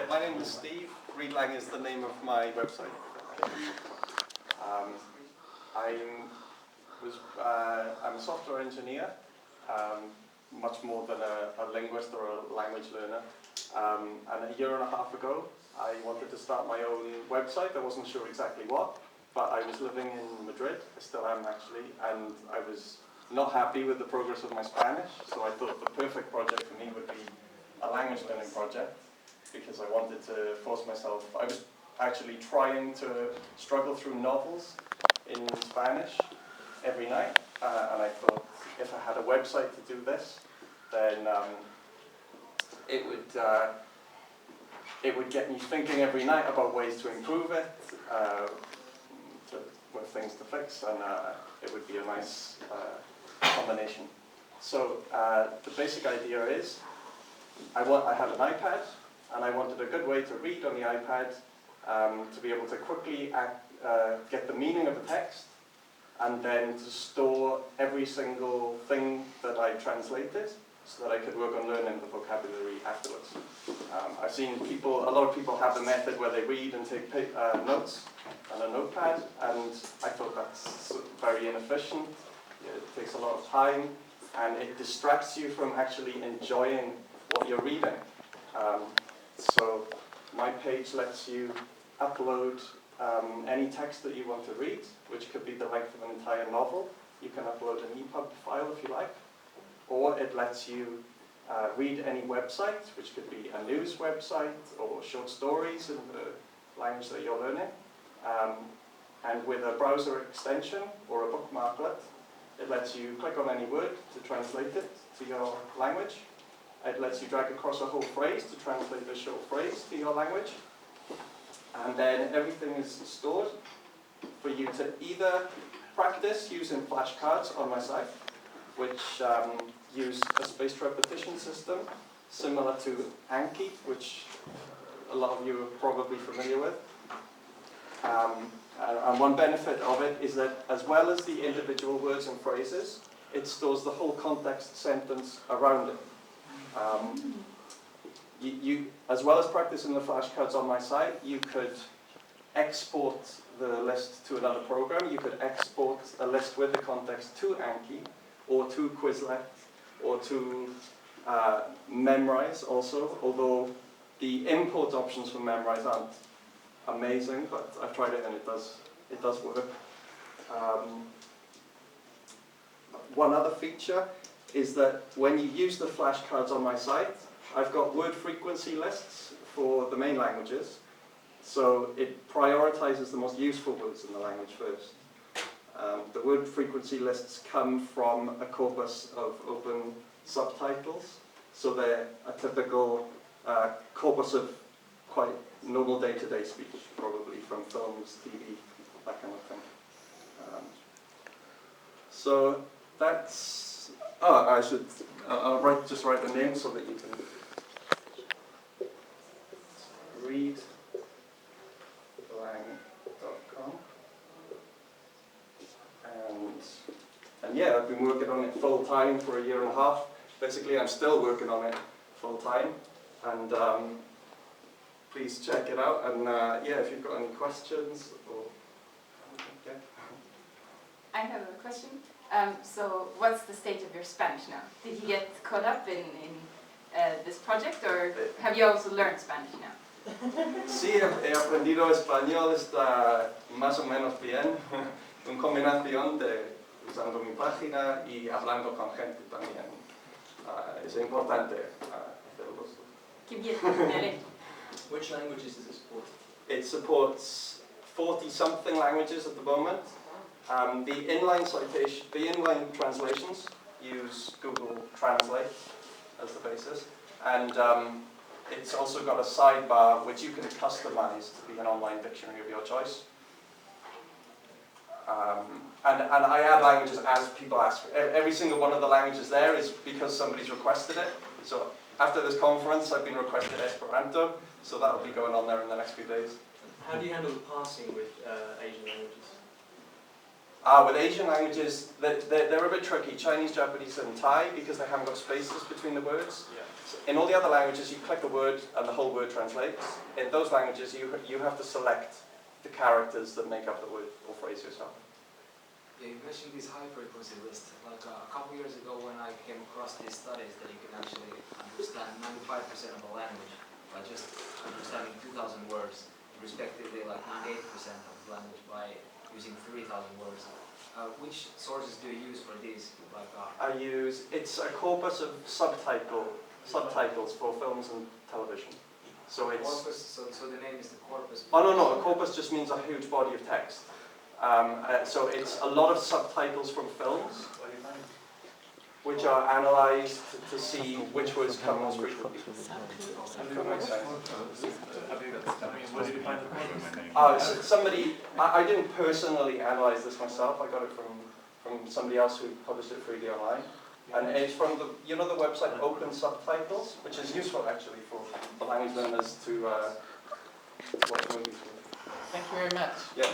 my name is Steve. Readlang is the name of my website. I'm a software engineer, much more than a linguist or a language learner. And a year and a half ago, I wanted to start my own website. I wasn't sure exactly what, but I was living in Madrid. I still am actually, and I was not happy with the progress of my Spanish. So I thought the perfect project for me would be a language learning project, because I wanted to force myself. I was actually trying to struggle through novels in Spanish every night, and I thought if I had a website to do this, then it would get me thinking every night about ways to improve it, with things to fix, and it would be a nice combination. So the basic idea is, I have an iPad, and I wanted a good way to read on the iPad, to be able to quickly get the meaning of the text, and then to store every single thing that I translated, so that I could work on learning the vocabulary afterwards. I've seen a lot of people have the method where they read and take notes on a notepad, and I thought that's very inefficient. It takes a lot of time, and it distracts you from actually enjoying what you're reading. So my page lets you upload any text that you want to read, which could be the length of an entire novel. You can upload an EPUB file if you like. Or it lets you read any website, which could be a news website or short stories in the language that you're learning. And with a browser extension or a bookmarklet, it lets you click on any word to translate it to your language. It lets you drag across a whole phrase to translate a short phrase to your language. And then everything is stored for you to either practice using flashcards on my site, which use a spaced repetition system similar to Anki, which a lot of you are probably familiar with. And one benefit of it is that, as well as the individual words and phrases, it stores the whole context sentence around it. As well as practicing the flashcards on my site, you could export the list to another program. You could export a list with the context to Anki, or to Quizlet, or to Memrise also, although the import options for Memrise aren't amazing, but I've tried it and it does work. One other feature is that when you use the flashcards on my site, I've got word frequency lists for the main languages, so it prioritizes the most useful words in the language first. The word frequency lists come from a corpus of open subtitles, so they're a typical corpus of quite normal day-to-day speech, probably from films, TV, that kind of thing. So that's, I'll just write the name so that you can read Readlang.com. And yeah, I've been working on it full time for a year and a half. Basically, I'm still working on it full time. And please check it out. And yeah, if you've got any questions or yeah. I have a question. So, what's the state of your Spanish now? Did you get caught up in this project, or have you also learned Spanish now? Sí, he aprendido español, está más o menos bien. Una combinación de usando mi página y hablando con gente también. Es importante hacerlo. Qué bien. Which languages does it support? It supports 40-something languages at the moment. The inline translations use Google Translate as the basis, and it's also got a sidebar which you can customize to be an online dictionary of your choice. And I add languages as people ask. Every single one of the languages there is because somebody's requested it. So after this conference, I've been requested Esperanto, so that'll be going on there in the next few days. How do you handle the parsing with Asian languages? With Asian languages, they're a bit tricky. Chinese, Japanese, and Thai, because they haven't got spaces between the words. Yeah. So in all the other languages, you click a word and the whole word translates. In those languages, you have to select the characters that make up the word or phrase yourself. Yeah, you mentioned this high frequency list. Like a couple years ago when I came across these studies that you can actually understand 95% of a language by just understanding 2,000 words, respectively like 98% of the language by using 3,000 words. Which sources do you use for these? Like, it's a corpus of subtitles for films and television. So it's... corpus, so the name is the corpus. Oh no, a corpus just means a huge body of text. So it's a lot of subtitles from films, which are analysed to see which words come most frequently. Where did you find the corpus? Somebody, I didn't personally analyse this myself. I got it from somebody else who published it freely online. And it's from the website Open Subtitles, which is useful actually for language learners to watch movies with. Thank you very much. Yeah.